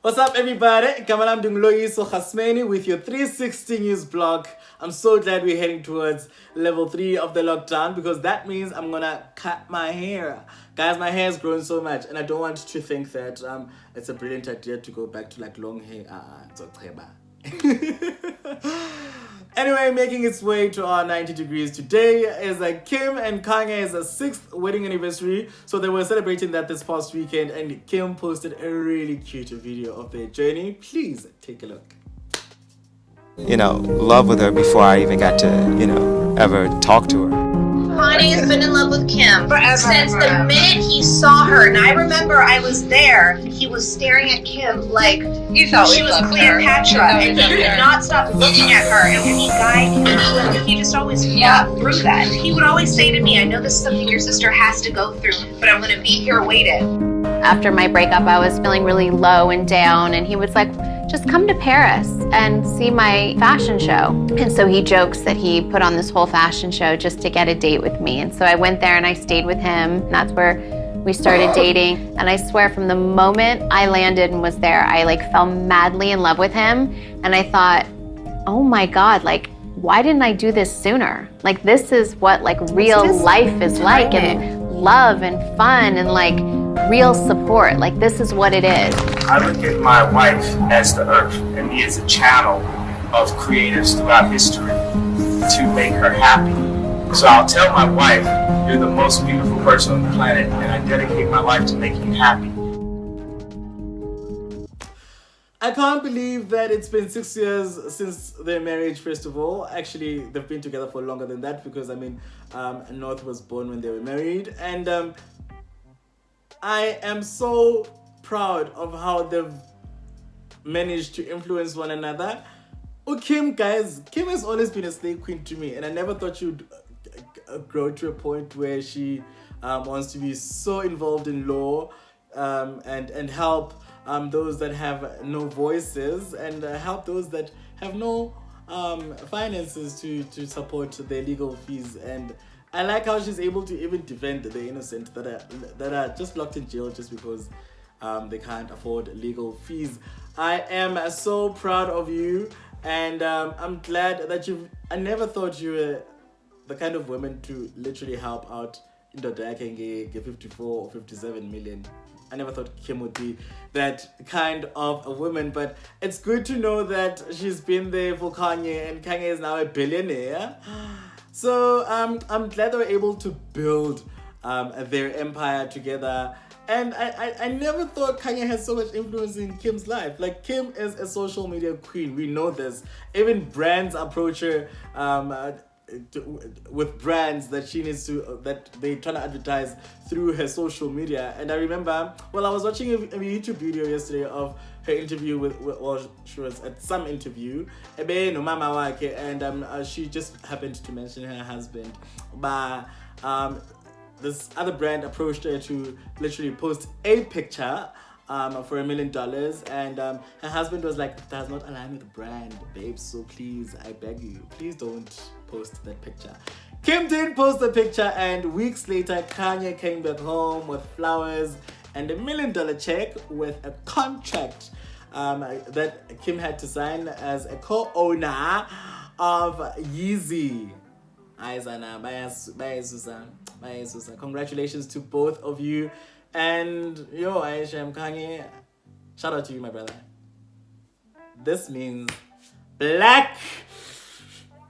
What's up, everybody? Kamalam Dungloyiso Khasmeni with your 360 News blog. I'm so glad we're heading towards level 3 of the lockdown because that means I'm gonna cut my hair. Guys, my hair has grown so much and I don't want to think that it's a brilliant idea to go back to like long hair. Anyway, making its way to our 90 degrees today is Kim and Kanye's 6th wedding anniversary. So they were celebrating that this past weekend and Kim posted a really cute video of their journey. Please take a look. Love with her before I even got to, ever talk to her. Kanye has been in love with Kim since the minute he saw her. And I remember I was there. He was staring at Kim like she was Cleopatra, and he could not stop looking at her. And when he guided him, he just always fought through that. He would always say to me, "I know this is something your sister has to go through, but I'm going to be here waiting." After my breakup, I was feeling really low and down, and he was like, just come to Paris and see my fashion show. And so he jokes that he put on this whole fashion show just to get a date with me. And so I went there and I stayed with him, and that's where we started dating. And I swear from the moment I landed and was there, I fell madly in love with him. And I thought, oh my God, why didn't I do this sooner? This is what real life is like, and love and fun and real support. This is what it is. I look at my wife as the earth and me as a channel of creatives throughout history to make her happy. So I'll tell my wife, you're the most beautiful person on the planet, and I dedicate my life to make you happy. I can't believe that it's been 6 years since their marriage, first of all. Actually, they've been together for longer than that because, North was born when they were married. And I am so proud of how they've managed to influence one another. Kim has always been a slave queen to me, and I never thought she would grow to a point where she wants to be so involved in law and help those that have no voices and help those that have no finances to support their legal fees. And I like how she's able to even defend the innocent that are just locked in jail just because they can't afford legal fees. I am so proud of you, and I'm glad that I never thought you were the kind of woman to literally help out indoda yakhe nge 54 or 57 million. I never thought Kim would be that kind of a woman, but it's good to know that she's been there for Kanye, and Kanye is now a billionaire. So I'm glad they were able to build their empire together. And I never thought Kanye has so much influence in Kim's life. Kim is a social media queen. We know this. Even brands approach her with brands that she needs to, that they're trying to advertise through her social media. And I remember, I was watching a YouTube video yesterday of her interview she was at some interview, and she just happened to mention her husband. But this other brand approached her to literally post a picture for $1 million, and her husband was like, does not align with the brand, babe, so please, I beg you, please don't post that picture. Kim didn't post the picture, and weeks later Kanye came back home with flowers and $1 million check with a contract that Kim had to sign as a co-owner of Yeezy. Congratulations to both of you. And Aisha and Kanye, shout out to you, my brother. This means black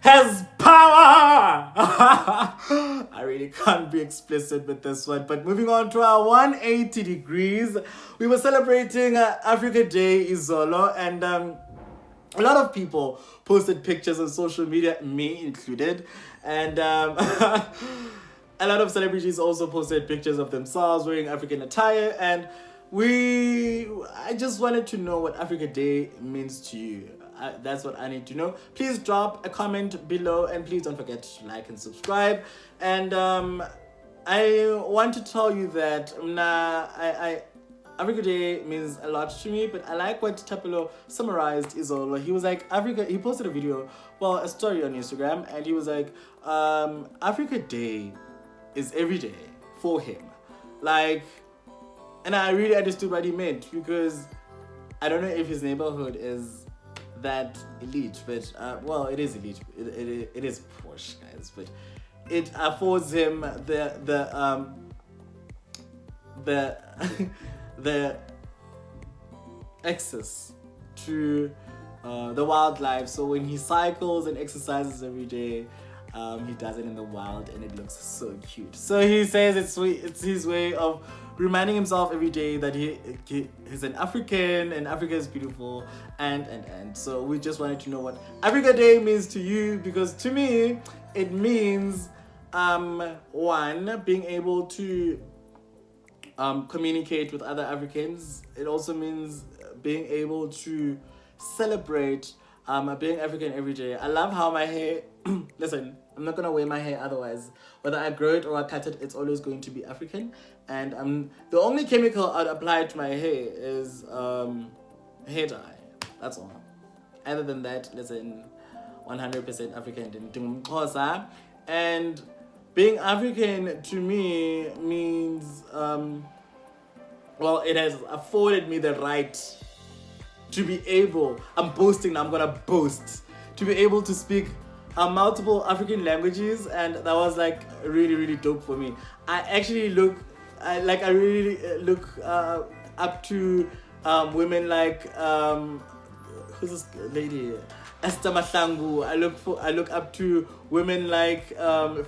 has power. I really can't be explicit with this one. But moving on to our 180 degrees, we were celebrating Africa Day Izolo, and a lot of people posted pictures on social media, me included, and a lot of celebrities also posted pictures of themselves wearing African attire, and I just wanted to know what Africa Day means to you. That's what I need to know. Please drop a comment below, and please don't forget to like and subscribe. And I want to tell you that Africa Day means a lot to me, but I like what Tapelo summarized Izolo. He was like, he posted a story on Instagram, and he was like, Africa Day is every day for him. And I really understood what he meant, because I don't know if his neighborhood is that elite, but well, it is elite. It is posh, guys, but it affords him the the access to the wildlife. So when he cycles and exercises every day, he does it in the wild, and it looks so cute. So he says it's his way of reminding himself every day that he's an African, and Africa is beautiful, and so we just wanted to know what Africa Day means to you, because to me it means one, being able to communicate with other Africans. It also means being able to celebrate being African every day. I love how my hair listen, I'm not gonna wear my hair otherwise. Whether I grow it or I cut it, it's always going to be African. And the only chemical I'd apply to my hair is hair dye. That's all. Other than that, listen, 100% African. And being African to me means well, it has afforded me the right to be able, I'm boasting now, I'm gonna boast, to be able to speak multiple African languages, and that was like really, really dope for me. I actually I really look up to women like who's this lady? Esther Mahlangu. I look up to women like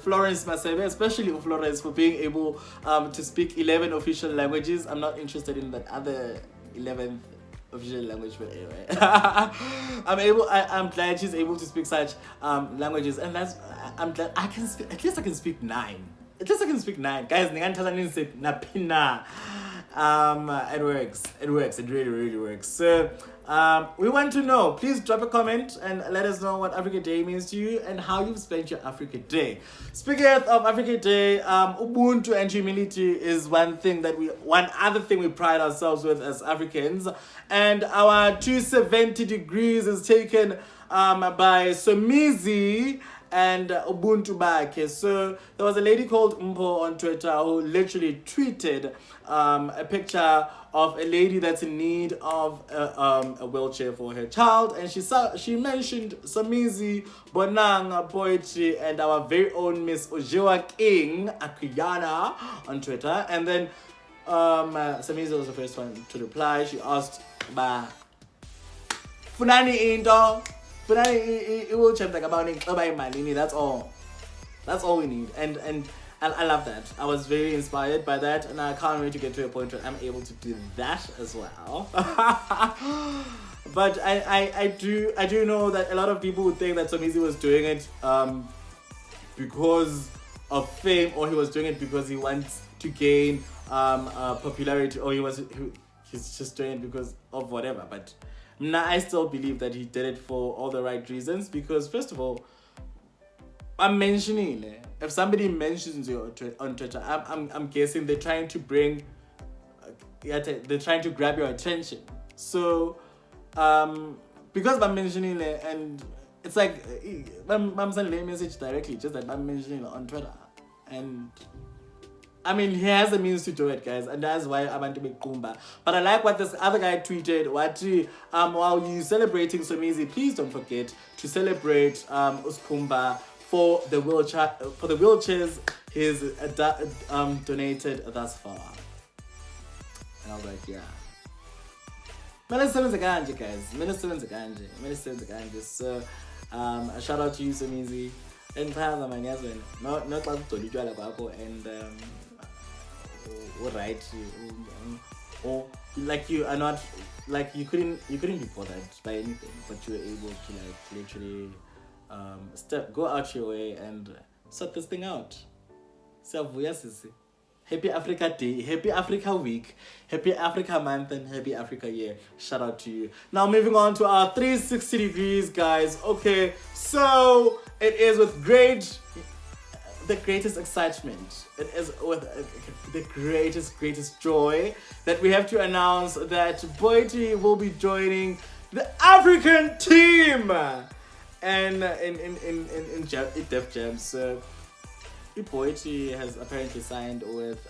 Florence Masebe, especially Florence, for being able to speak 11 official languages. I'm not interested in that other 11th official language, but anyway. I'm glad she's able to speak such languages, and I'm glad I can speak. At least I can speak 9. At least I can speak 9, guys. It works. It really, really works. So we want to know. Please drop a comment and let us know what Africa Day means to you and how you've spent your Africa Day. Speaking of Africa Day, Ubuntu and humility is one other thing we pride ourselves with as Africans. And our 270 degrees is taken by Somizi and Ubuntu Bake. So there was a lady called Mpo on Twitter who literally tweeted a picture of a lady that's in need of a wheelchair for her child, and she mentioned Somizi, Bonang, Boity, and our very own Miss Ojewa King Akuyana on Twitter. And then Somizi was the first one to reply. She asked, "Ba funani into funani wheelchair about it. That's all. That's all we need." And I love that. I was very inspired by that, and I can't wait to get to a point where I'm able to do that as well. But I do know that a lot of people would think that Somizi was doing it because of fame, or he was doing it because he wants to gain popularity, or he's just doing it because of whatever. But I still believe that he did it for all the right reasons, because first of all, I'm mentioning it. If somebody mentions you on Twitter, I'm guessing they're trying to they're trying to grab your attention. So, because I'm mentioning it, and it's like I'm sending a message directly, just that I'm mentioning it on Twitter, and I mean, he has the means to do it, guys, and that's why I want to make Kumba. But I like what this other guy tweeted. While you celebrating Somizi, please don't forget to celebrate Uskumba for the wheelchairs he's donated thus far. And I was like, yeah. Minister guys. So a shout out to you, Somizi. And not and alright, or like you are not, like you couldn't be bothered by anything, but you were able to like literally go out your way and sort this thing out. So happy Africa Day, happy Africa Week, happy Africa Month, and happy Africa Year. Shout out to you. Now moving on to our 360 degrees, guys. Okay, so it is with the greatest excitement. It is with the greatest joy that we have to announce that Boity will be joining the African team and in DefJam. So Boity has apparently signed with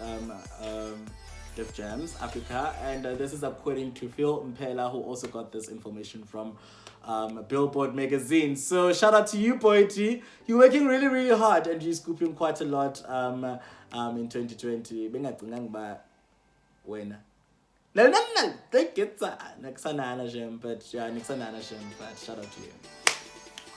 DefJam Africa, and this is according to Phil Mpela, who also got this information from Billboard magazine. So shout out to you, Boity. You're working really, really hard, and you're scooping quite a lot in 2020. But shout out to you.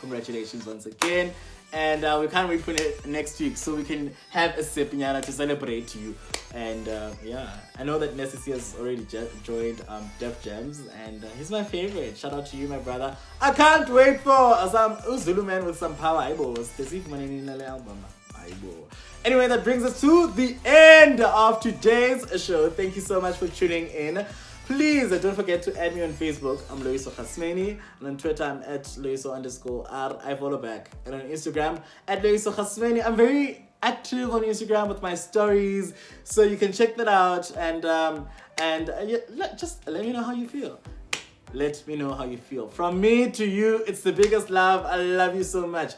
Congratulations once again. And we can't wait for next week so we can have a sip to celebrate you. And yeah, I know that Nessie has already joined DefJam, and he's my favorite. Shout out to you, my brother. I can't wait for some Zulu man with some power. Anyway, that brings us to the end of today's show. Thank you so much for tuning in. Please don't forget to add me on Facebook. I'm Loyiso Khasmeni. And on Twitter, I'm at Loyiso_R. I follow back. And on Instagram, at Loyiso Khasmeni. I'm very active on Instagram with my stories. So you can check that out. And just let me know how you feel. Let me know how you feel. From me to you, it's the biggest love. I love you so much.